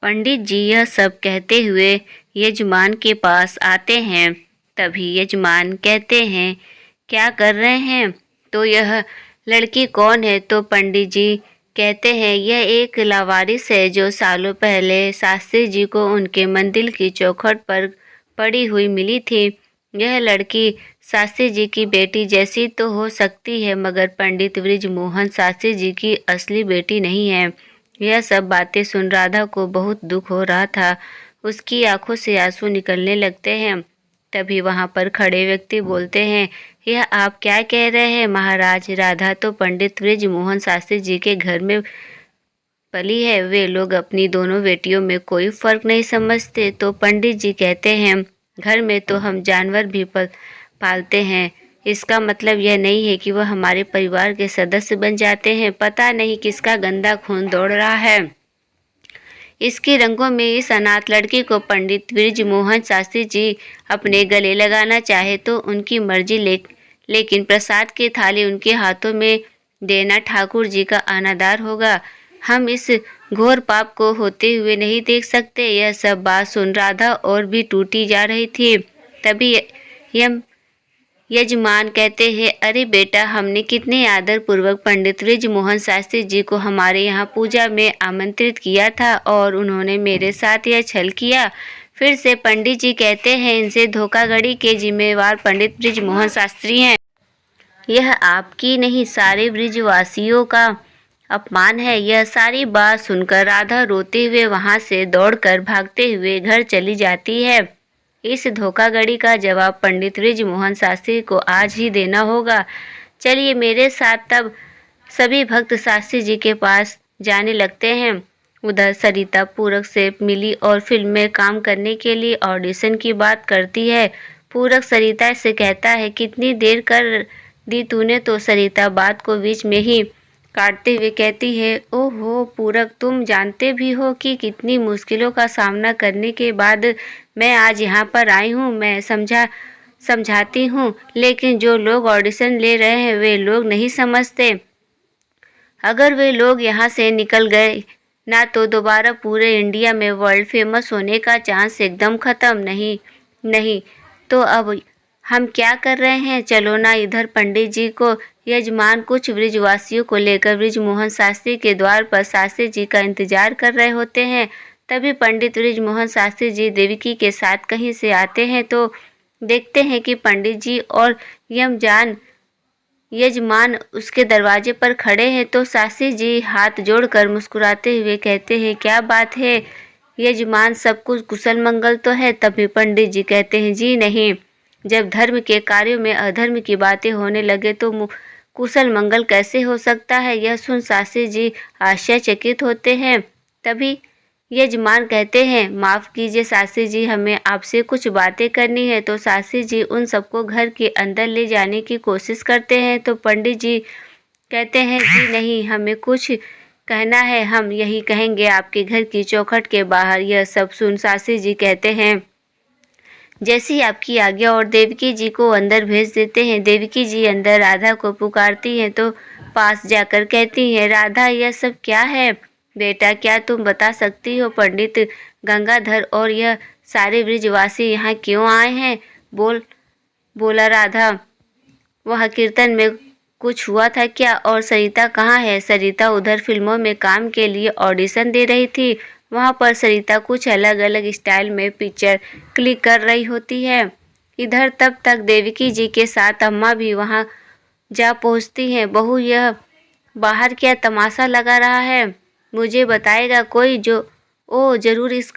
पंडित जी यह सब कहते हुए यजमान के पास आते हैं। तभी यजमान कहते हैं, क्या कर रहे हैं? तो यह लड़की कौन है? तो पंडित जी कहते हैं, यह एक लावारिस है जो सालों पहले शास्त्री जी को उनके मंदिर की चौखट पर पड़ी हुई मिली थी। यह लड़की शास्त्री जी की बेटी जैसी तो हो सकती है, मगर पंडित बृजमोहन शास्त्री जी की असली बेटी नहीं है। यह सब बातें सुन राधा को बहुत दुख हो रहा था। उसकी आंखों से आंसू निकलने लगते हैं। तभी वहां पर खड़े व्यक्ति बोलते हैं, यह आप क्या कह रहे हैं महाराज? राधा तो पंडित बृजमोहन शास्त्री जी के घर में पली है। वे लोग अपनी दोनों बेटियों में कोई फर्क नहीं समझते। तो पंडित जी कहते हैं, घर में तो हम जानवर भी पालते हैं। इसका मतलब यह नहीं है कि वह हमारे परिवार के सदस्य बन जाते हैं। पता नहीं किसका गंदा खून दौड़ रहा है इसके रंगों में। इस अनाथ लड़की को पंडित बृजमोहन शास्त्री जी अपने गले लगाना चाहे तो उनकी मर्जी, लेकिन प्रसाद की थाली उनके हाथों में देना ठाकुर जी का अनादर होगा। हम इस घोर पाप को होते हुए नहीं देख सकते। यह सब बात सुन राधा और भी टूटी जा रही थी। तभी यजमान कहते हैं, अरे बेटा, हमने कितने आदर पूर्वक पंडित बृजमोहन शास्त्री जी को हमारे यहाँ पूजा में आमंत्रित किया था और उन्होंने मेरे साथ यह छल किया। फिर से पंडित जी कहते हैं, इनसे धोखाधड़ी के जिम्मेवार पंडित बृजमोहन शास्त्री हैं। यह आपकी नहीं, सारे ब्रिजवासियों का अपमान है। यह सारी बात सुनकर राधा रोते हुए वहां से दौड़कर भागते हुए घर चली जाती है। इस धोखाधड़ी का जवाब पंडित बृजमोहन शास्त्री को आज ही देना होगा। चलिए मेरे साथ। तब सभी भक्त शास्त्री जी के पास जाने लगते हैं। उधर सरिता पूरक से मिली और फिल्म में काम करने के लिए ऑडिशन की बात करती है। पूरक सरिता से कहता है, कितनी देर कर दी तूने? तो सरिता बात को बीच में ही काटते हुए कहती है, ओहो पूरक, तुम जानते भी हो कि कितनी मुश्किलों का सामना करने के बाद मैं आज यहाँ पर आई हूँ। मैं समझाती हूँ, लेकिन जो लोग ऑडिशन ले रहे हैं वे लोग नहीं समझते। अगर वे लोग यहाँ से निकल गए ना तो दोबारा पूरे इंडिया में वर्ल्ड फेमस होने का चांस एकदम खत्म। नहीं तो अब हम क्या कर रहे हैं? चलो ना। इधर पंडित जी को यजमान कुछ ब्रिजवासियों को लेकर बृजमोहन शास्त्री के द्वार पर शास्त्री जी का इंतजार कर रहे होते हैं। तभी पंडित बृजमोहन शास्त्री जी देवकी के साथ कहीं से आते हैं तो देखते हैं कि पंडित जी और यजमान उसके दरवाजे पर खड़े हैं। तो शास्त्री जी हाथ जोड़कर मुस्कुराते हुए कहते हैं, क्या बात है यजमान, सब कुछ कुशल मंगल तो है? तभी पंडित जी कहते हैं, जी नहीं, जब धर्म के कार्यों में अधर्म की बातें होने लगे तो कुशल मंगल कैसे हो सकता है? यह सुन शास्त्री जी आश्चर्यचकित होते हैं। तभी यजमान कहते हैं, माफ कीजिए शास्त्री जी, हमें आपसे कुछ बातें करनी है। तो शास्त्री जी उन सबको घर के अंदर ले जाने की कोशिश करते हैं। तो पंडित जी कहते हैं, जी नहीं, हमें कुछ कहना है, हम यही कहेंगे आपके घर की चौखट के बाहर। यह सब सुन शास्त्री जी कहते हैं, जैसी आपकी आज्ञा, और देवकी जी को अंदर भेज देते हैं। देवकी जी अंदर राधा को पुकारती हैं तो पास जाकर कहती हैं, राधा यह सब क्या है? बेटा, क्या तुम बता सकती हो पंडित गंगाधर और यह सारे ब्रिजवासी यहाँ क्यों आए हैं? बोला राधा, वह कीर्तन में कुछ हुआ था क्या? और सरिता कहाँ है? सरिता उधर फिल्मों में काम के लिए ऑडिशन दे रही थी। वहाँ पर सरिता कुछ अलग अलग स्टाइल में पिक्चर क्लिक कर रही होती है। इधर तब तक देवकी जी के साथ अम्मा भी वहाँ जा पहुँचती हैं। बहू, यह बाहर क्या तमाशा लगा रहा है? मुझे बताएगा कोई? जरूर इस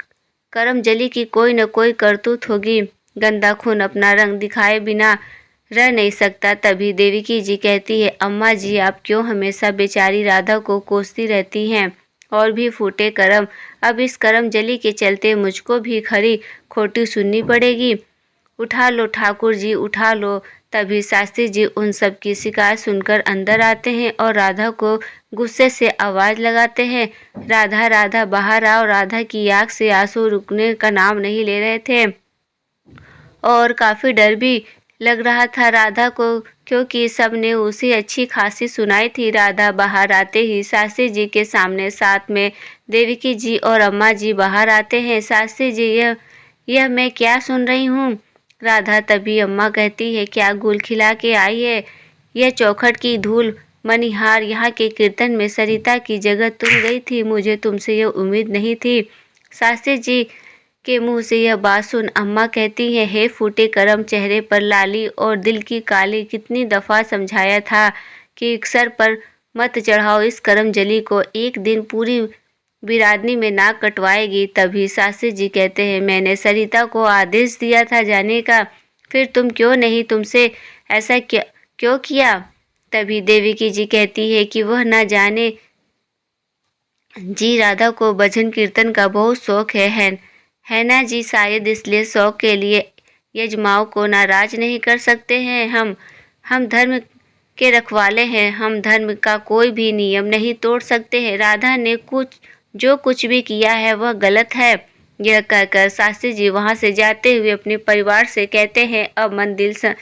करमजली की कोई न कोई करतूत होगी। गंदा खून अपना रंग दिखाए बिना रह नहीं सकता। तभी देवकी जी कहती है, अम्मा जी, आप क्यों हमेशा बेचारी राधा को कोसती रहती हैं? और भी फूटे करम, अब इस करमजली के चलते मुझको भी खरी खोटी सुननी पड़ेगी। उठा लो ठाकुर जी, उठा लो। तभी शास्त्री जी उन सब की शिकायत सुनकर अंदर आते हैं और राधा को गुस्से से आवाज लगाते हैं, राधा राधा बाहर आओ। राधा की आंख से आंसू रुकने का नाम नहीं ले रहे थे और काफी डर भी लग रहा था राधा को, क्योंकि सबने उसे अच्छी खासी सुनाई थी। राधा बाहर आते ही सासी जी के सामने साथ में देवकी जी और अम्मा जी बाहर आते हैं। सासी जी, यह मैं क्या सुन रही हूँ? राधा तभी अम्मा कहती है, क्या गुल खिला के आई है? यह चौखट की धूल मनिहार, यहाँ के कीर्तन में सरिता की जगह तुम गई थी, मुझे तुमसे यह उम्मीद नहीं थी। सासी जी के मुंह से यह बात सुन अम्मा कहती हैं, हे फूटे करम, चेहरे पर लाली और दिल की काली, कितनी दफ़ा समझाया था कि सर पर मत चढ़ाओ इस करम जली को, एक दिन पूरी बिरादनी में नाक कटवाएगी। तभी सासी जी कहते हैं, मैंने सरिता को आदेश दिया था जाने का, फिर तुम क्यों नहीं, तुमसे ऐसा क्यों किया? तभी देवकी जी कहती है कि वह ना जाने जी, राधा को भजन कीर्तन का बहुत शौक है ना जी, शायद इसलिए शौक के लिए यजमाओं को नाराज नहीं कर सकते हैं। हम धर्म के रखवाले हैं, हम धर्म का कोई भी नियम नहीं तोड़ सकते हैं। राधा ने जो कुछ भी किया है वह गलत है। यह कहकर शास्त्री जी वहां से जाते हुए अपने परिवार से कहते हैं, अब मंदिर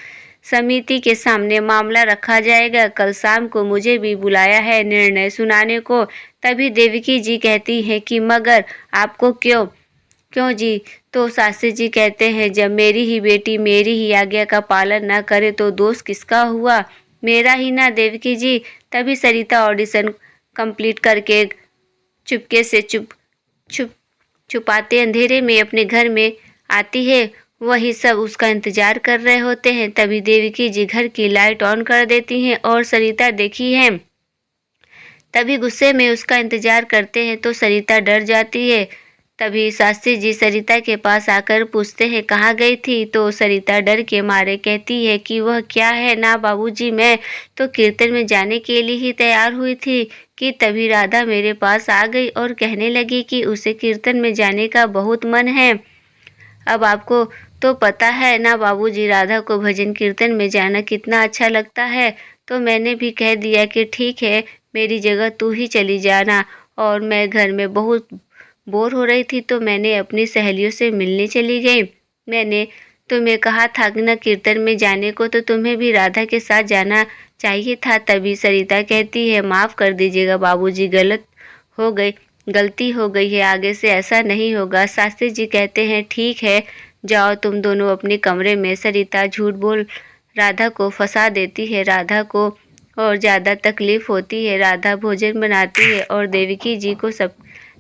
समिति के सामने मामला रखा जाएगा, कल शाम को मुझे भी बुलाया है निर्णय सुनाने को। तभी देवकी जी कहती हैं कि मगर आपको क्यों जी? तो सासी जी कहते हैं, जब मेरी ही बेटी मेरी ही आज्ञा का पालन न करे तो दोष किसका हुआ? मेरा ही ना देवकी जी। तभी सरिता ऑडिशन कंप्लीट करके चुपके से छुपाते अंधेरे में अपने घर में आती है। वही सब उसका इंतजार कर रहे होते हैं। तभी देवकी जी घर की लाइट ऑन कर देती हैं और सरिता देखी है। तभी गुस्से में उसका इंतजार करते हैं तो सरिता डर जाती है। तभी शास्त्री जी सरिता के पास आकर पूछते हैं, कहाँ गई थी? तो सरिता डर के मारे कहती है कि वह क्या है ना बाबूजी, मैं तो कीर्तन में जाने के लिए ही तैयार हुई थी कि तभी राधा मेरे पास आ गई और कहने लगी कि उसे कीर्तन में जाने का बहुत मन है। अब आपको तो पता है ना बाबूजी, राधा को भजन कीर्तन में जाना कितना अच्छा लगता है, तो मैंने भी कह दिया कि ठीक है, मेरी जगह तू ही चली जाना। और मैं घर में बहुत बोर हो रही थी तो मैंने अपनी सहेलियों से मिलने चली गई। मैंने तुम्हें कहा था कि न कीर्तन में जाने को, तो तुम्हें भी राधा के साथ जाना चाहिए था। तभी सरिता कहती है, माफ़ कर दीजिएगा बाबूजी, गलती हो गई है, आगे से ऐसा नहीं होगा। शास्त्री जी कहते हैं, ठीक है, जाओ तुम दोनों अपने कमरे में। सरिता झूठ बोल राधा को फंसा देती है। राधा को और ज़्यादा तकलीफ होती है। राधा भोजन बनाती है और देवकी जी को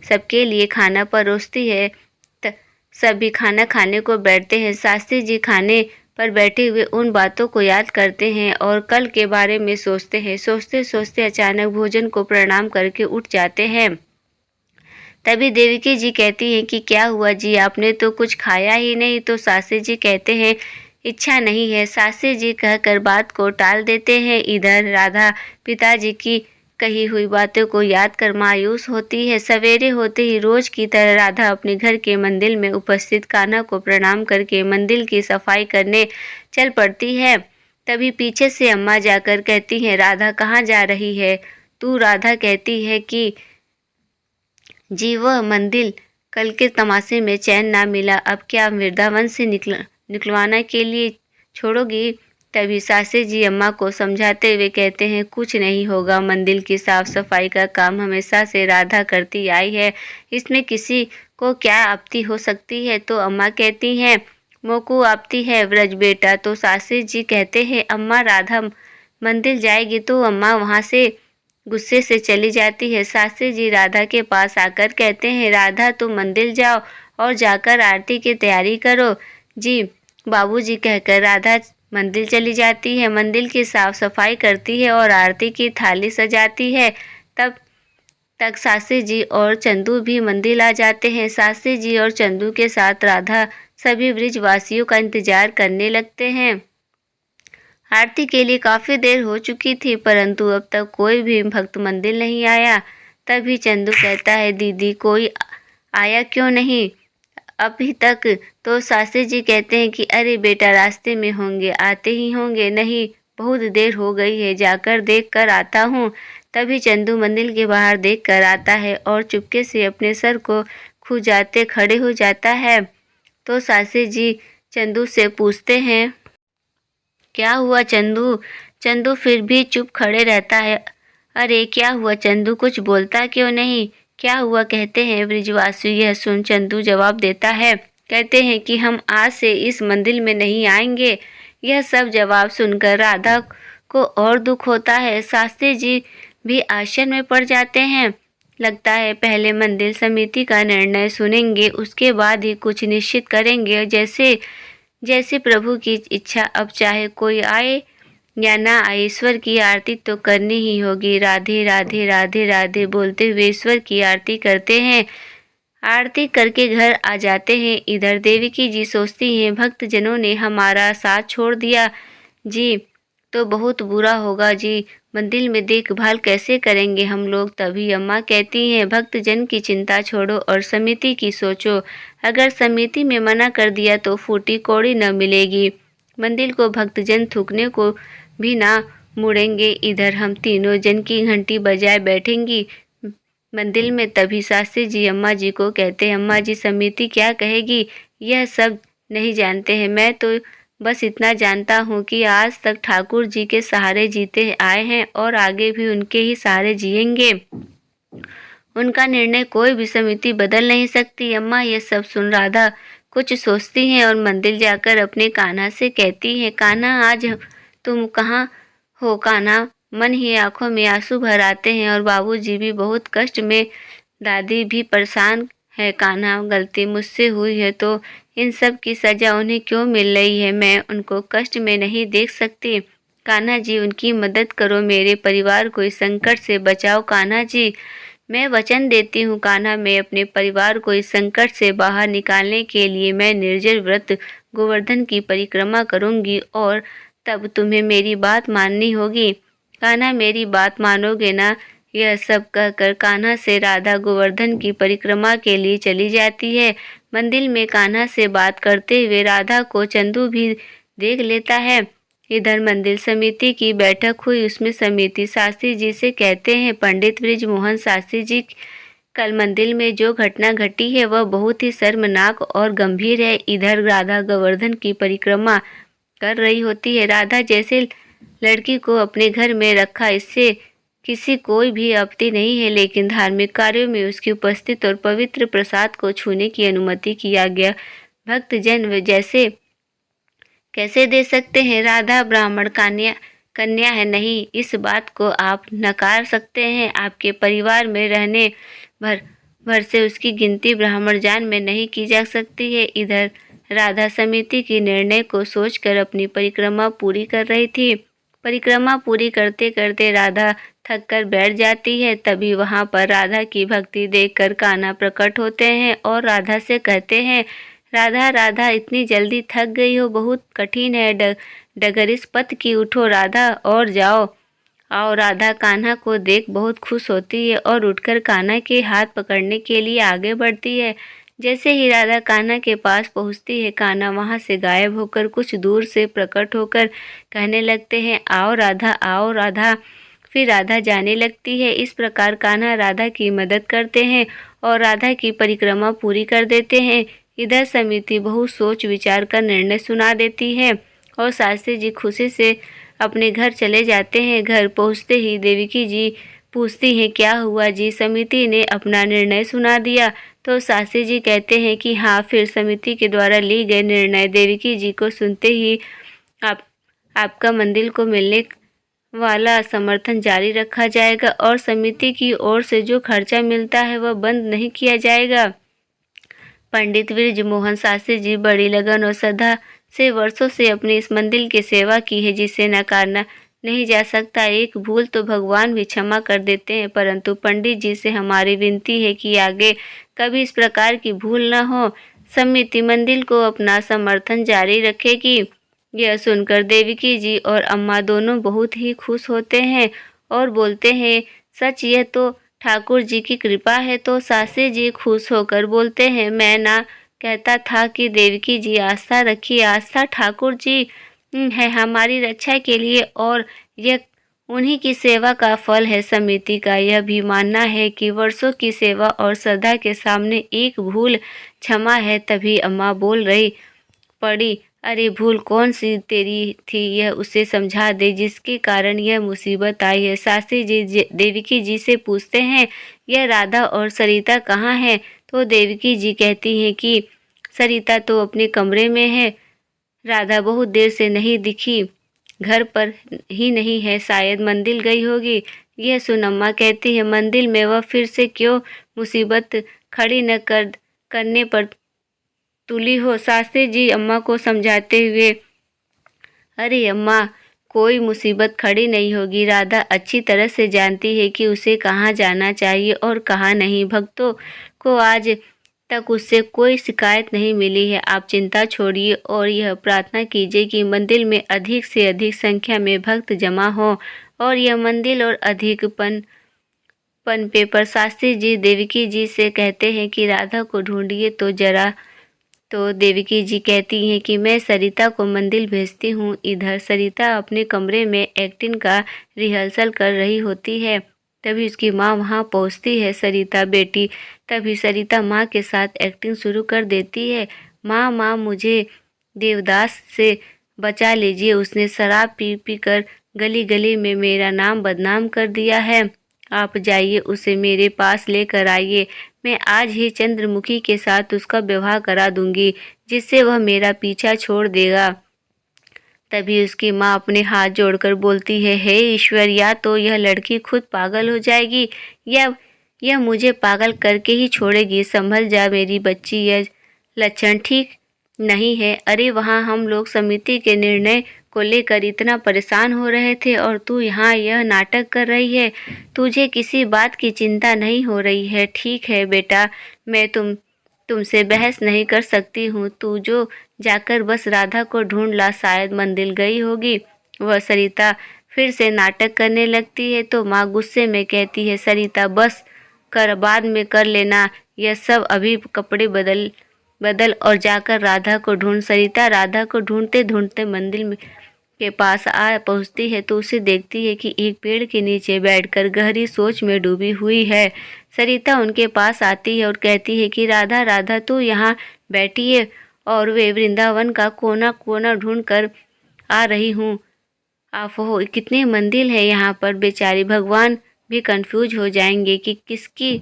सबके लिए खाना परोसती है। सभी खाना खाने को बैठते हैं। शास्त्री जी खाने पर बैठे हुए उन बातों को याद करते हैं और कल के बारे में सोचते हैं। सोचते सोचते अचानक भोजन को प्रणाम करके उठ जाते हैं। तभी देवकी जी कहती हैं कि क्या हुआ जी, आपने तो कुछ खाया ही नहीं। तो शास्त्री जी कहते हैं, इच्छा नहीं है। शास्त्री जी कहकर बात को टाल देते हैं। इधर राधा पिताजी की कही हुई बातों को याद कर मायूस होती है। सवेरे होते ही रोज की तरह राधा अपने घर के मंदिर में उपस्थित कान्हा को प्रणाम करके मंदिर की सफाई करने चल पड़ती है। तभी पीछे से अम्मा जाकर कहती हैं, राधा कहाँ जा रही है तू? राधा कहती है कि जी, वह मंदिर कल के तमाशे में चैन ना मिला, अब क्या वृंदावन से निकलवाना के लिए छोड़ोगी? तभी सासी जी अम्मा को समझाते हुए कहते हैं, कुछ नहीं होगा, मंदिर की साफ सफाई का काम हमेशा से राधा करती आई है, इसमें किसी को क्या आपत्ति हो सकती है? तो अम्मा कहती हैं, मोकू आपत्ति है व्रज बेटा। तो सासी जी कहते हैं, अम्मा राधा मंदिर जाएगी तो अम्मा वहाँ से गुस्से से चली जाती है। शास्त्री जी राधा के पास आकर कहते हैं, राधा तुम मंदिर जाओ और जाकर आरती की तैयारी करो। जी बाबूजी कहकर राधा मंदिर चली जाती है। मंदिर की साफ सफाई करती है और आरती की थाली सजाती है। तब तक शास्त्री जी और चंदू भी मंदिर आ जाते हैं। शास्त्री जी और चंदू के साथ राधा सभी ब्रिजवासियों का इंतजार करने लगते हैं। आरती के लिए काफ़ी देर हो चुकी थी, परंतु अब तक कोई भी भक्त मंदिर नहीं आया। तभी चंदू कहता है, दीदी कोई आया क्यों नहीं अभी तक? तो शास्त्री जी कहते हैं कि अरे बेटा, रास्ते में होंगे, आते ही होंगे, नहीं बहुत देर हो गई है, जाकर देख कर आता हूँ। तभी चंदू मंदिर के बाहर देख कर आता है और चुपके से अपने सर को खुजाते खड़े हो जाता है। तो शास्त्री जी चंदू से पूछते हैं, क्या हुआ चंदू? चंदू फिर भी चुप खड़े रहता है। अरे क्या हुआ चंदू, कुछ बोलता क्यों नहीं? क्या हुआ कहते हैं ब्रिजवासु? यह सुन चंदू जवाब देता है, कहते हैं कि हम आज से इस मंदिर में नहीं आएंगे। यह सब जवाब सुनकर राधा को और दुख होता है। शास्त्री जी भी आश्चर्य में पड़ जाते हैं। लगता है पहले मंदिर समिति का निर्णय सुनेंगे, उसके बाद ही कुछ निश्चित करेंगे। जैसे जैसे प्रभु की इच्छा, अब चाहे कोई आए या ना आए, ईश्वर की आरती तो करनी ही होगी। राधे राधे राधे राधे बोलते हुए ईश्वर की आरती करते हैं। आरती करके घर आ जाते हैं। इधर देवकी जी सोचती हैं, भक्त जनों ने हमारा साथ छोड़ दिया जी तो बहुत बुरा होगा जी, मंदिर में देखभाल कैसे करेंगे हम लोग? तभी अम्मा कहती हैं, भक्त जन की चिंता छोड़ो और समिति की सोचो। अगर समिति में मना कर दिया तो फूटी कौड़ी न मिलेगी। मंदिर को भक्तजन थूकने को भी ना मुड़ेंगे। इधर हम तीनों जन की घंटी बजाए बैठेंगी मंदिर में। तभी शास्त्री जी अम्मा जी को कहते हैं, अम्मा जी समिति क्या कहेगी यह सब नहीं जानते हैं, मैं तो बस इतना जानता हूँ कि आज तक ठाकुर जी के सहारे जीते आए हैं और आगे भी उनके ही सहारे जिएंगे। उनका निर्णय कोई भी समिति बदल नहीं सकती। अम्मा ये सब सुन राधा कुछ सोचती हैं और मंदिर जाकर अपने कान्हा से कहती हैं, कान्हा आज तुम कहाँ हो? कान्हा मन ही आंखों में आंसू भर आते हैं और बाबूजी भी बहुत कष्ट में, दादी भी परेशान है। कान्हा गलती मुझसे हुई है तो इन सब की सजा उन्हें क्यों मिल रही है? मैं उनको कष्ट में नहीं देख सकती। कान्हा जी उनकी मदद करो, मेरे परिवार को इस संकट से बचाओ। कान्हा जी मैं वचन देती हूँ कान्हा, मैं अपने परिवार को इस संकट से बाहर निकालने के लिए मैं निर्जल व्रत गोवर्धन की परिक्रमा करूँगी और तब तुम्हें मेरी बात माननी होगी। कान्हा मेरी बात मानोगे ना? यह सब कहकर कान्हा से राधा गोवर्धन की परिक्रमा के लिए चली जाती है। मंदिर में कान्हा से बात करते हुए राधा को चंदू भी देख लेता है। इधर मंदिर समिति की बैठक हुई, उसमें समिति शास्त्री जी से कहते हैं, पंडित बृजमोहन शास्त्री जी, कल मंदिर में जो घटना घटी है वह बहुत ही शर्मनाक और गंभीर है। इधर राधा गोवर्धन की परिक्रमा कर रही होती है। राधा जैसे लड़की को अपने घर में रखा, इससे किसी कोई भी आपत्ति नहीं है, लेकिन धार्मिक कार्यों में उसकी उपस्थिति और पवित्र प्रसाद को छूने की अनुमति की आज्ञा भक्तजन जैसे कैसे दे सकते हैं? राधा ब्राह्मण कन्या है, नहीं इस बात को आप नकार सकते हैं। आपके परिवार में रहने भर से उसकी गिनती ब्राह्मण जान में नहीं की जा सकती है। इधर राधा समिति की निर्णय को सोचकर अपनी परिक्रमा पूरी कर रही थी। परिक्रमा पूरी करते करते राधा थक कर बैठ जाती है। तभी वहाँ पर राधा की भक्ति देखकर कान्हा प्रकट होते हैं और राधा से कहते हैं, राधा राधा इतनी जल्दी थक गई हो, बहुत कठिन है डगर इस पथ की, उठो राधा और जाओ। आओ। राधा कान्हा को देख बहुत खुश होती है और उठकर कान्हा के हाथ पकड़ने के लिए आगे बढ़ती है। जैसे ही राधा कान्हा के पास पहुंचती है, कान्हा वहां से गायब होकर कुछ दूर से प्रकट होकर कहने लगते हैं, आओ राधा आओ राधा। फिर राधा जाने लगती है। इस प्रकार कान्हा राधा की मदद करते हैं और राधा की परिक्रमा पूरी कर देते हैं। इधर समिति बहुत सोच विचार कर निर्णय सुना देती है और शास्त्री जी खुशी से अपने घर चले जाते हैं। घर पहुंचते ही देवकी जी पूछती हैं, क्या हुआ जी? समिति ने अपना निर्णय सुना दिया? तो शास्त्री जी कहते हैं कि हाँ। फिर समिति के द्वारा ली गए निर्णय देवकी जी को सुनते ही आपका मंदिर को मिलने वाला समर्थन जारी रखा जाएगा और समिति की ओर से जो खर्चा मिलता है वह बंद नहीं किया जाएगा। पंडित बृजमोहन शास्त्री जी बड़ी लगन और श्रद्धा से वर्षों से अपने इस मंदिर की सेवा की है, जिसे नकारना नहीं जा सकता। एक भूल तो भगवान भी क्षमा कर देते हैं, परंतु पंडित जी से हमारी विनती है कि आगे कभी इस प्रकार की भूल न हो। समिति मंदिर को अपना समर्थन जारी रखेगी। यह सुनकर देवकी जी और अम्मा दोनों बहुत ही खुश होते हैं और बोलते हैं, सच यह तो ठाकुर जी की कृपा है। तो शास्त्री जी खुश होकर बोलते हैं, मैं ना कहता था कि देवकी जी आस्था रखिए, आस्था ठाकुर जी है हमारी रक्षा के लिए और यह उन्हीं की सेवा का फल है। समिति का यह भी मानना है कि वर्षों की सेवा और श्रद्धा के सामने एक भूल क्षमा है। तभी अम्मा बोल रही पड़ी, अरे भूल कौन सी तेरी थी, यह उसे समझा दे जिसके कारण यह मुसीबत आई है। शास्त्री जी देवकी जी से पूछते हैं, यह राधा और सरिता कहाँ हैं? तो देवकी जी कहती हैं कि सरिता तो अपने कमरे में है, राधा बहुत देर से नहीं दिखी, घर पर ही नहीं है, शायद मंदिर गई होगी। यह सुन अम्मा कहती है, मंदिर में वह फिर से क्यों मुसीबत खड़ी न करने पर तुली हो। शास्त्री जी अम्मा को समझाते हुए, अरे अम्मा, कोई मुसीबत खड़ी नहीं होगी। राधा अच्छी तरह से जानती है कि उसे कहाँ जाना चाहिए और कहाँ नहीं। भक्तों को आज तक उससे कोई शिकायत नहीं मिली है। आप चिंता छोड़िए और यह प्रार्थना कीजिए कि मंदिर में अधिक से अधिक संख्या में भक्त जमा हो और यह मंदिर और अधिक पनपे पर। शास्त्री जी देवकी जी से कहते हैं कि राधा को ढूंढिए तो जरा। तो देवकी जी कहती हैं कि मैं सरिता को मंदिर भेजती हूँ। इधर सरिता अपने कमरे में एक्टिंग का रिहर्सल कर रही होती है। तभी उसकी माँ वहाँ पहुँचती है। सरिता बेटी, तभी सरिता माँ के साथ एक्टिंग शुरू कर देती है। माँ माँ, मुझे देवदास से बचा लीजिए, उसने शराब पी पी कर गली गली में मेरा नाम बदनाम कर दिया है। आप जाइए, उसे मेरे पास लेकर आइए। मैं आज ही चंद्रमुखी के साथ उसका विवाह करा दूंगी, जिससे वह मेरा पीछा छोड़ देगा। तभी उसकी माँ अपने हाथ जोड़कर बोलती है, हे ईश्वर, या तो यह लड़की खुद पागल हो जाएगी या यह मुझे पागल करके ही छोड़ेगी। संभल जा मेरी बच्ची, यह लक्षण ठीक नहीं है। अरे वहाँ हम लोग समिति के निर्णय को लेकर इतना परेशान हो रहे थे और तू यहाँ यह नाटक कर रही है। तुझे किसी बात की चिंता नहीं हो रही है। ठीक है बेटा, मैं तुमसे बहस नहीं कर सकती हूँ। तू जो जाकर बस राधा को ढूंढ ला, शायद मंदिर गई होगी। वह सरिता फिर से नाटक करने लगती है तो माँ गुस्से में कहती है, सरिता बस कर, बाद में कर लेना यह सब, अभी कपड़े बदल और जाकर राधा को ढूंढ। सरिता राधा को ढूंढते ढूंढते मंदिर के पास आ पहुंचती है तो उसे देखती है कि एक पेड़ के नीचे बैठकर गहरी सोच में डूबी हुई है। सरिता उनके पास आती है और कहती है कि राधा राधा, तू यहाँ बैठी है और वे वृंदावन का कोना कोना ढूंढ कर आ रही हूँ। आप हो कितने मंदिर है यहाँ पर, बेचारी भगवान भी कंफ्यूज हो जाएंगे कि किसकी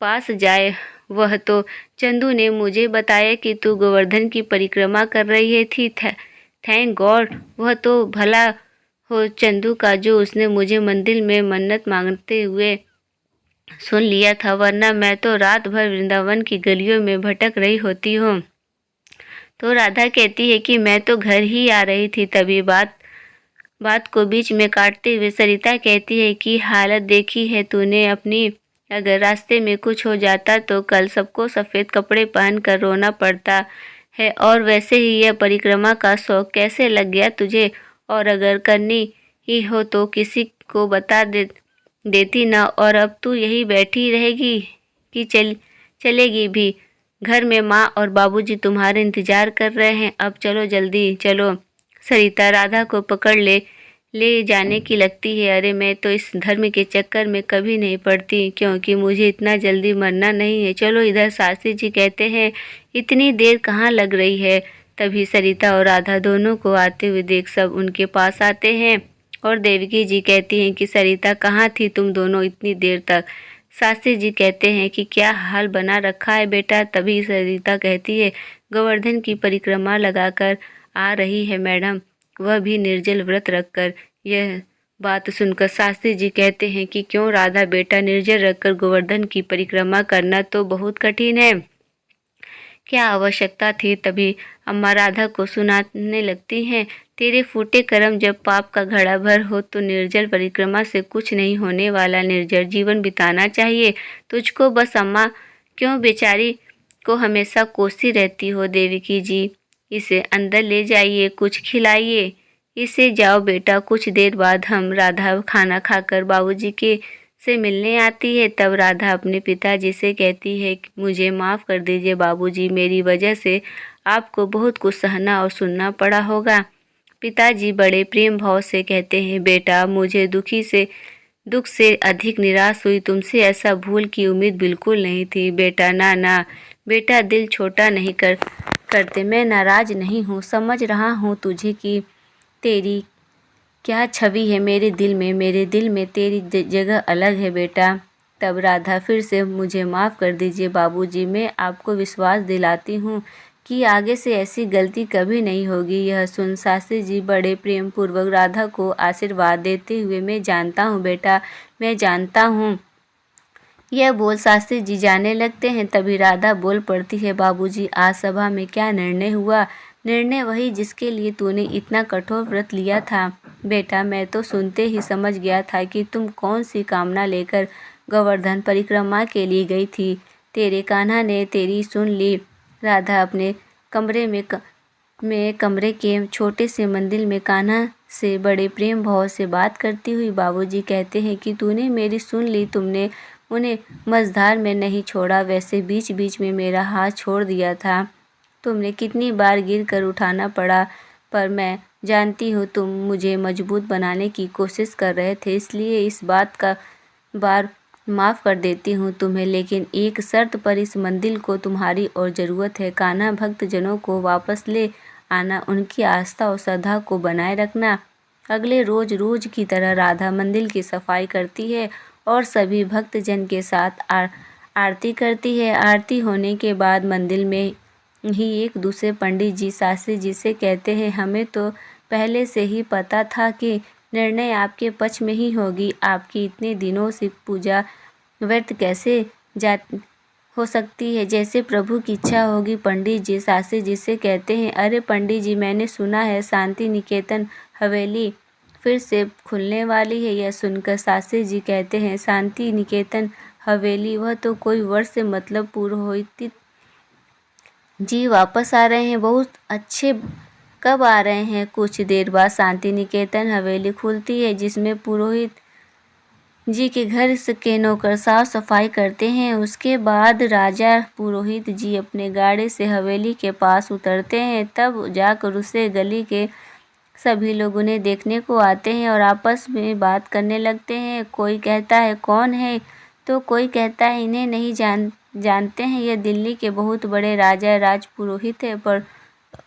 पास जाए। वह तो चंदू ने मुझे बताया कि तू गोवर्धन की परिक्रमा कर रही थी। थैंक गॉड, वह तो भला हो चंदू का जो उसने मुझे मंदिर में मन्नत मांगते हुए सुन लिया था, वरना मैं तो रात भर वृंदावन की गलियों में भटक रही होती हूँ। तो राधा कहती है कि मैं तो घर ही आ रही थी। तभी बात को बीच में काटते हुए सरिता कहती है कि हालत देखी है तूने अपनी, अगर रास्ते में कुछ हो जाता तो कल सबको सफ़ेद कपड़े पहनकर रोना पड़ता है। और वैसे ही यह परिक्रमा का शौक कैसे लग गया तुझे, और अगर करनी ही हो तो किसी को बता देती ना, और अब तू यही बैठी रहेगी कि चलेगी भी? घर में माँ और बाबूजी तुम्हारे इंतजार कर रहे हैं, अब चलो जल्दी चलो। सरिता राधा को पकड़ ले जाने की लगती है। अरे मैं तो इस धर्म के चक्कर में कभी नहीं पड़ती, क्योंकि मुझे इतना जल्दी मरना नहीं है। चलो इधर। शास्त्री जी कहते हैं, इतनी देर कहाँ लग रही है? तभी सरिता और राधा दोनों को आते हुए देख सब उनके पास आते हैं और देवकी जी कहती हैं कि सरिता कहाँ थी तुम दोनों इतनी देर तक? शास्त्री जी कहते हैं कि क्या हाल बना रखा है बेटा? तभी सरिता कहती है, गोवर्धन की परिक्रमा लगाकर आ रही है मैडम, वह भी निर्जल व्रत रखकर। यह बात सुनकर शास्त्री जी कहते हैं कि क्यों राधा बेटा, निर्जल रखकर गोवर्धन की परिक्रमा करना तो बहुत कठिन है, क्या आवश्यकता थी? तभी अम्मा राधा को सुनाने लगती हैं, तेरे फूटे कर्म जब पाप का घड़ा भर हो तो निर्जल परिक्रमा से कुछ नहीं होने वाला, निर्जल जीवन बिताना चाहिए तुझको बस। अम्मा क्यों बेचारी को हमेशा कोसती रहती हो? देवकी जी, इसे अंदर ले जाइए, कुछ खिलाइए इसे। जाओ बेटा। कुछ देर बाद हम राधा खाना खाकर बाबूजी के से मिलने आती है। तब राधा अपने पिताजी से कहती है, मुझे माफ़ कर दीजिए बाबूजी, मेरी वजह से आपको बहुत कुछ सहना और सुनना पड़ा होगा। पिताजी बड़े प्रेम भाव से कहते हैं, बेटा मुझे दुख से अधिक निराश हुई, तुमसे ऐसा भूल की उम्मीद बिल्कुल नहीं थी बेटा। ना ना बेटा, दिल छोटा नहीं करते। मैं नाराज नहीं हूँ, समझ रहा हूँ तुझे कि तेरी क्या छवि है मेरे दिल में तेरी जगह अलग है बेटा। तब राधा फिर से, मुझे माफ़ कर दीजिए बाबूजी, मैं आपको विश्वास दिलाती हूँ कि आगे से ऐसी गलती कभी नहीं होगी। यह सुन शास्त्री जी बड़े प्रेम पूर्वक राधा को आशीर्वाद देते हुए, मैं जानता हूँ बेटा, मैं जानता हूँ। यह बोल शास्त्री जी जाने लगते हैं। तभी राधा बोल पड़ती है, बाबूजी आज सभा में क्या निर्णय हुआ? निर्णय वही जिसके लिए तूने इतना कठोर व्रत लिया था बेटा। मैं तो सुनते ही समझ गया था कि तुम कौन सी कामना लेकर गोवर्धन परिक्रमा के लिए गई थी। तेरे कान्हा ने तेरी सुन ली। राधा अपने कमरे के छोटे से मंदिर में कान्हा से बड़े प्रेम भाव से बात करती हुई, बाबूजी कहते हैं कि तूने मेरी सुन ली, तुमने उन्हें मझधार में नहीं छोड़ा, वैसे बीच बीच में मेरा हाथ छोड़ दिया था। तुमने कितनी बार गिर कर उठाना पड़ा, पर मैं जानती हूँ तुम मुझे मजबूत बनाने की कोशिश कर रहे थे, इसलिए इस बात का बार माफ़ कर देती हूँ तुम्हें, लेकिन एक शर्त पर। इस मंदिर को तुम्हारी और ज़रूरत है। कान्हा भक्तजनों को वापस ले आना, उनकी आस्था और श्रद्धा को बनाए रखना। अगले रोज की तरह राधा मंदिर की सफाई करती है और सभी भक्तजन के साथ आरती करती है। आरती होने के बाद मंदिर में ही एक दूसरे पंडित जी शास्त्री जी से कहते हैं, हमें तो पहले से ही पता था कि निर्णय आपके पक्ष में ही होगी। आपकी इतने दिनों से पूजा व्यर्थ कैसे हो सकती है? जैसे प्रभु की इच्छा होगी। पंडित जी शास्त्री जी से कहते हैं, अरे पंडित जी, मैंने सुना है शांति निकेतन हवेली फिर से खुलने वाली है। यह सुनकर शास्त्री जी कहते हैं, शांति निकेतन हवेली? वह तो कोई वर्ष से मतलब पुरोहित जी वापस आ रहे हैं। बहुत अच्छे। कब आ रहे हैं? कुछ देर बाद शांति निकेतन हवेली खुलती है, जिसमें पुरोहित जी के घर के नौकर साफ सफाई करते हैं। उसके बाद राजा पुरोहित जी अपने गाड़ी से हवेली के पास उतरते हैं। तब जाकर उसे गली के सभी लोग उन्हें देखने को आते हैं और आपस में बात करने लगते हैं। कोई कहता है कौन है, तो कोई कहता है इन्हें नहीं जानते हैं, ये दिल्ली के बहुत बड़े राजा राजपुरोहित है, पर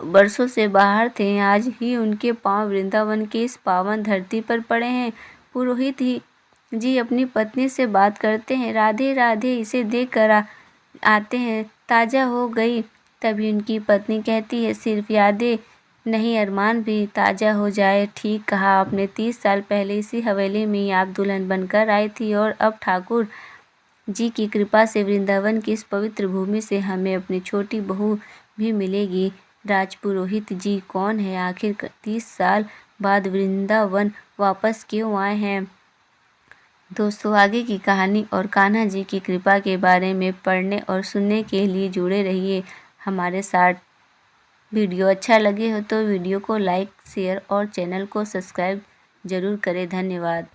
बरसों से बाहर थे, आज ही उनके पांव वृंदावन की इस पावन धरती पर पड़े हैं। पुरोहित ही जी अपनी पत्नी से बात करते हैं, राधे राधे, इसे देख कर आते हैं, ताज़ा हो गई। तभी उनकी पत्नी कहती है, सिर्फ यादें नहीं, अरमान भी ताज़ा हो जाए। ठीक कहा आपने, 30 साल पहले इसी हवेली में ही आप दुल्हन बनकर आई थी, और अब ठाकुर जी की कृपा से वृंदावन की इस पवित्र भूमि से हमें अपनी छोटी बहू भी मिलेगी। राजपुरोहित जी कौन है आखिर? 30 साल बाद वृंदावन वापस क्यों आए हैं? दोस्तों, आगे की कहानी और कान्हा जी की कृपा के बारे में पढ़ने और सुनने के लिए जुड़े रहिए हमारे साथ। वीडियो अच्छा लगे हो तो वीडियो को लाइक, शेयर और चैनल को सब्सक्राइब जरूर करें। धन्यवाद।